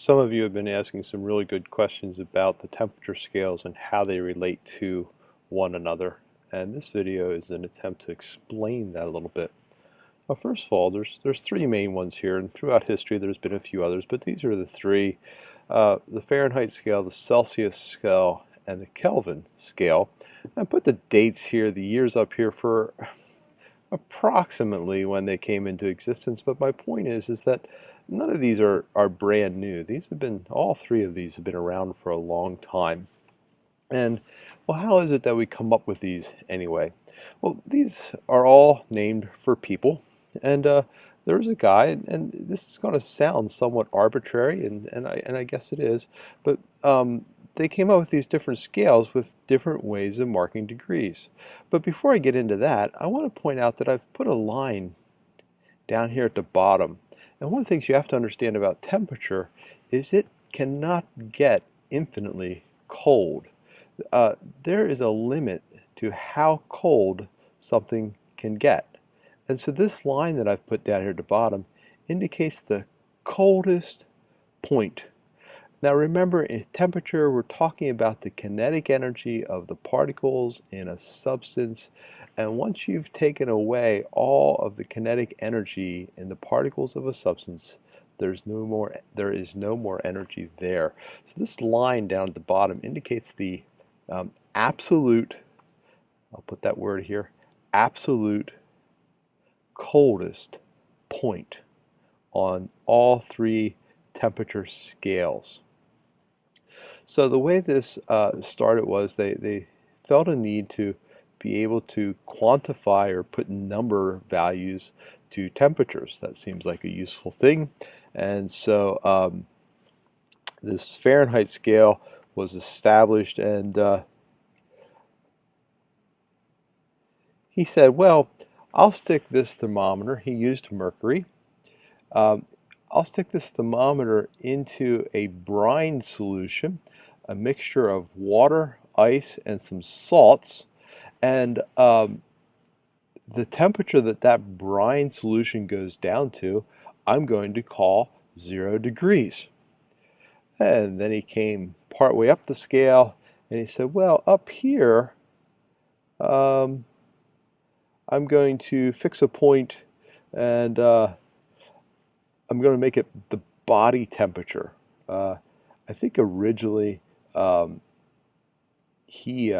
Some of you have been asking some really good questions about the temperature scales and how they relate to one another, and this video is an attempt to explain that a little bit. Well, first of all, there's three main ones here, and throughout history there's been a few others, but these are the three: the Fahrenheit scale, the Celsius scale, and the Kelvin scale. I put the dates here, the years up here for approximately when they came into existence, but my point is that none of these are brand new. All three of these have been around for a long time. And well, how is it that we come up with these anyway? Well, these are all named for people, and there's a guy, and this is going to sound somewhat arbitrary, and I guess it is, but they came up with these different scales with different ways of marking degrees. But before I get into that, I want to point out that I've put a line down here at the bottom. And one of the things you have to understand about temperature is it cannot get infinitely cold. There is a limit to how cold something can get. And so this line that I've put down here at the bottom indicates the coldest point. Now remember, in temperature, we're talking about the kinetic energy of the particles in a substance. And once you've taken away all of the kinetic energy in the particles of a substance, there is no more energy there. So this line down at the bottom indicates the absolute, I'll put that word here, absolute coldest point on all three temperature scales. So the way this started was they felt a need to be able to quantify or put number values to temperatures. That seems like a useful thing. And so this Fahrenheit scale was established, and he said, well, I'll stick this thermometer. He used mercury. I'll stick this thermometer into a brine solution, a mixture of water, ice, and some salts, and the temperature that brine solution goes down to, I'm going to call 0 degrees. And then he came partway up the scale, and he said, well, up here, I'm going to fix a point, and I'm going to make it the body temperature. I think originally he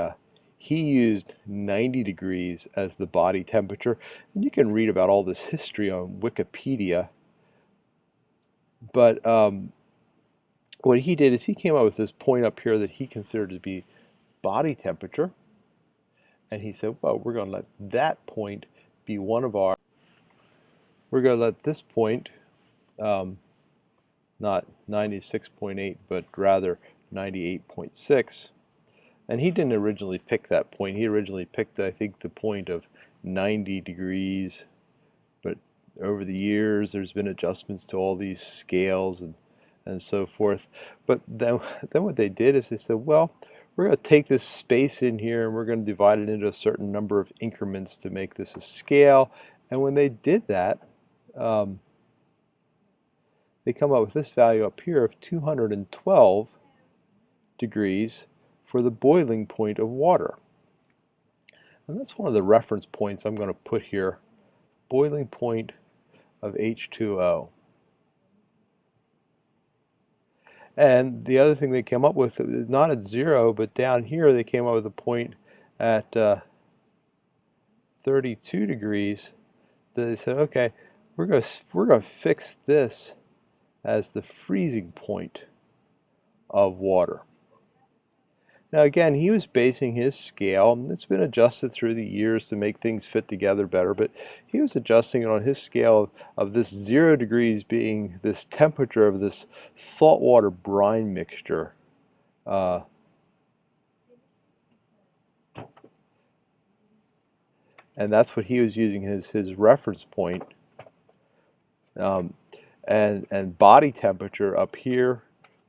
used 90 degrees as the body temperature, and you can read about all this history on Wikipedia. But what he did is he came up with this point up here that he considered to be body temperature, and he said, well, we're going to let that point be one of our, we're going to let this point, not 96.8, but rather 98.6. And he didn't originally pick that point. He originally picked, I think, the point of 90 degrees. But over the years, there's been adjustments to all these scales and so forth. But then what they did is they said, well, we're going to take this space in here and we're going to divide it into a certain number of increments to make this a scale. And when they did that, they come up with this value up here of 212 degrees for the boiling point of water. And that's one of the reference points I'm going to put here, boiling point of H2O. And the other thing they came up with is not at 0, but down here they came up with a point at 32 degrees. They said, okay, we're going to fix this as the freezing point of water. Now again, he was basing his scale, and it's been adjusted through the years to make things fit together better, but he was adjusting it on his scale of this 0 degrees being this temperature of this saltwater brine mixture. And that's what he was using his reference point. And body temperature up here,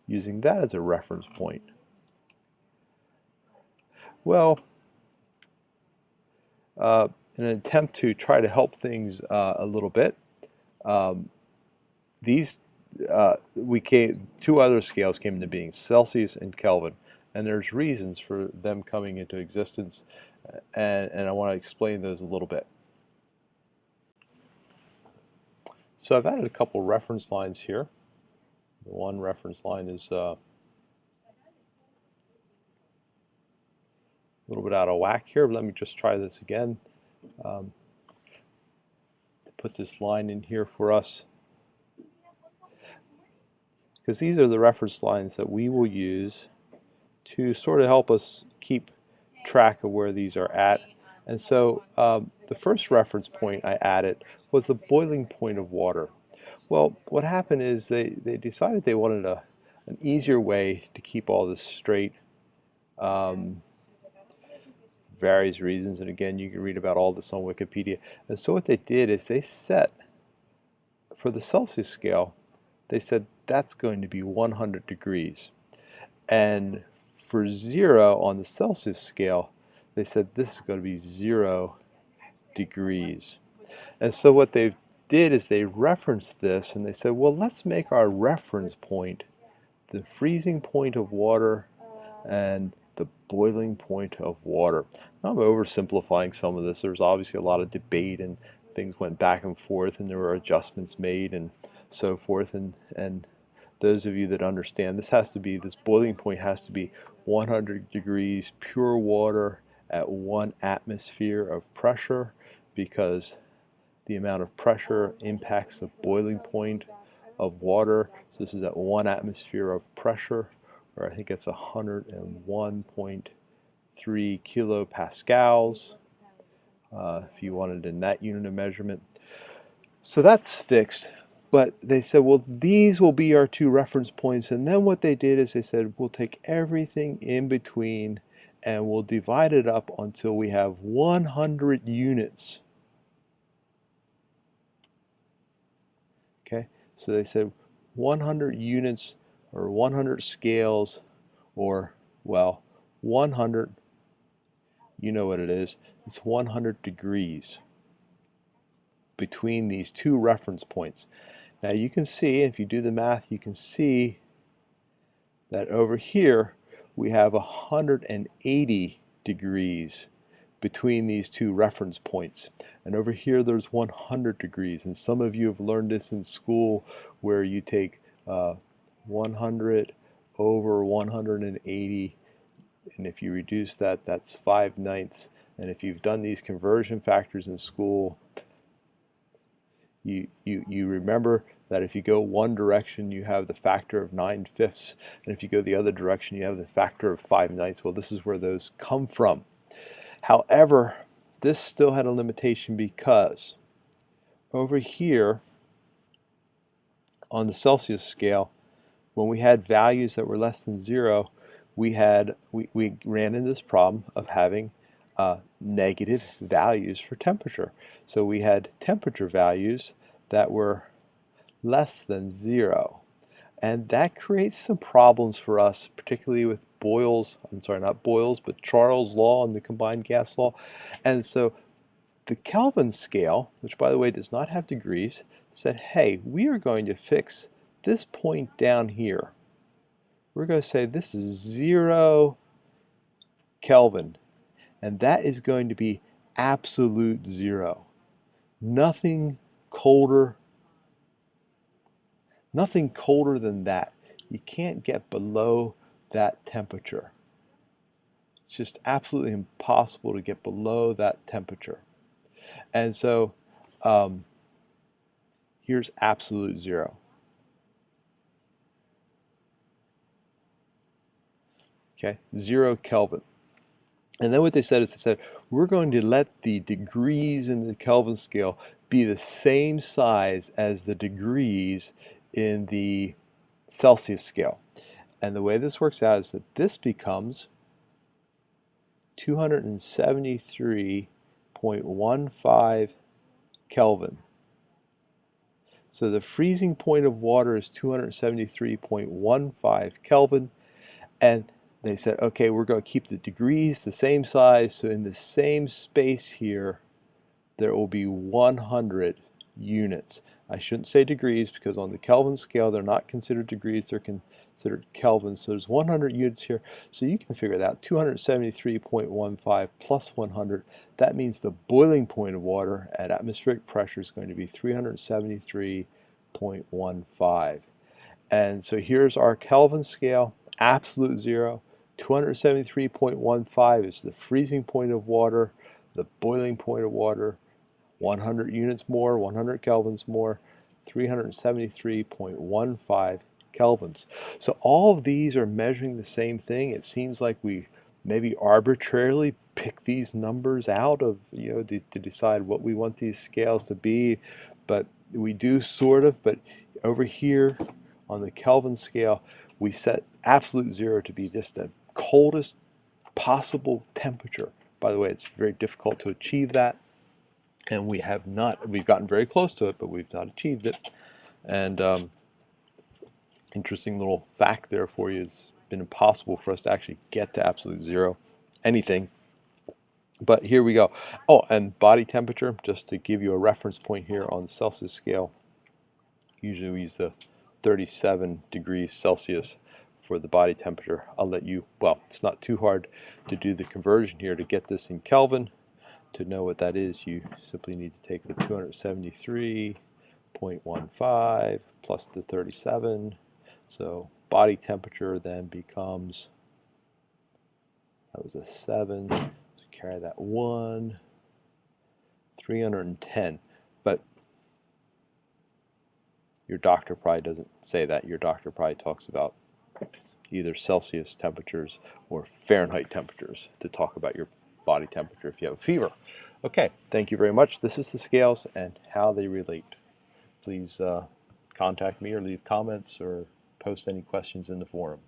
using that as a reference point. Well, in an attempt to try to help things a little bit, these two other scales came into being, Celsius and Kelvin, and there's reasons for them coming into existence, and I want to explain those a little bit. So I've added a couple reference lines here. The one reference line is a little bit out of whack here, but let me just try this again. To put this line in here for us, because these are the reference lines that we will use to sort of help us keep track of where these are at. And so the first reference point I added was the boiling point of water. Well, what happened is they decided they wanted an easier way to keep all this straight. Various reasons, and again, you can read about all this on Wikipedia. And so what they did is they set, for the Celsius scale, they said that's going to be 100 degrees. And for 0 on the Celsius scale, they said this is going to be 0 degrees. And so what they did is they referenced this and they said, well, let's make our reference point the freezing point of water and the boiling point of water. Now, I'm oversimplifying some of this. There's obviously a lot of debate and things went back and forth and there were adjustments made and so forth, and those of you that understand, this boiling point has to be 100 degrees pure water at 1 atmosphere of pressure, because the amount of pressure impacts the boiling point of water. So this is at 1 atmosphere of pressure, or I think it's 101.3 kilopascals, if you wanted in that unit of measurement. So that's fixed. But they said, well, these will be our 2 reference points. And then what they did is they said, we'll take everything in between and we'll divide it up until we have 100 units. Okay, so they said 100 units or 100 scales, or, well, 100, you know what it is, it's 100 degrees between these 2 reference points. Now you can see, if you do the math, you can see that over here we have 180 degrees between these 2 reference points. And over here there's 100 degrees. And some of you have learned this in school, where you take 100 over 180, and if you reduce that, that's 5/9. And if you've done these conversion factors in school, you remember that if you go one direction you have the factor of 9/5, and if you go the other direction you have the factor of 5/9. Well, this is where those come from. However, this still had a limitation, because over here on the Celsius scale, when we had values that were less than 0, we ran into this problem of having negative values for temperature. So we had temperature values that were less than 0. And that creates some problems for us, particularly with Boyle's, not Boyle's, but Charles' law and the combined gas law. And so the Kelvin scale, which by the way does not have degrees, said, hey, we are going to fix this point down here. We're going to say this is 0 Kelvin, and that is going to be absolute 0. Nothing colder than that. You can't get below that temperature. It's just absolutely impossible to get below that temperature. And so here's absolute 0. Okay, 0 Kelvin. And then what they said is they said, we're going to let the degrees in the Kelvin scale be the same size as the degrees in the Celsius scale. And the way this works out is that this becomes 273.15 Kelvin. So the freezing point of water is 273.15 Kelvin, and they said, okay, we're going to keep the degrees the same size, so in the same space here there will be 100 units. I shouldn't say degrees because on the Kelvin scale they're not considered degrees, they're considered kelvins. So there's 100 units here, so you can figure that 273.15 plus 100, that means the boiling point of water at atmospheric pressure is going to be 373.15. And so here's our Kelvin scale, absolute zero. 273.15 is the freezing point of water, the boiling point of water. 100 units more, 100 kelvins more, 373.15 kelvins. So all of these are measuring the same thing. It seems like we maybe arbitrarily pick these numbers out of, to decide what we want these scales to be, but we do sort of. But over here on the Kelvin scale, we set absolute zero to be just the coldest possible temperature. By the way, it's very difficult to achieve that, and we've gotten very close to it, but we've not achieved it. And interesting little fact there for you, it's been impossible for us to actually get to absolute zero anything. But here we go. Oh, and body temperature, just to give you a reference point here on the Celsius scale, usually we use the 37 degrees Celsius for the body temperature. I'll let you, well, it's not too hard to do the conversion here to get this in Kelvin. To know what that is, you simply need to take the 273.15 plus the 37. So body temperature then becomes, that was a 7, so carry that 1, 310. But your doctor probably doesn't say that. Your doctor probably talks about either Celsius temperatures or Fahrenheit temperatures to talk about your body temperature if you have a fever. Okay, thank you very much. This is the scales and how they relate. Please contact me or leave comments or post any questions in the forum.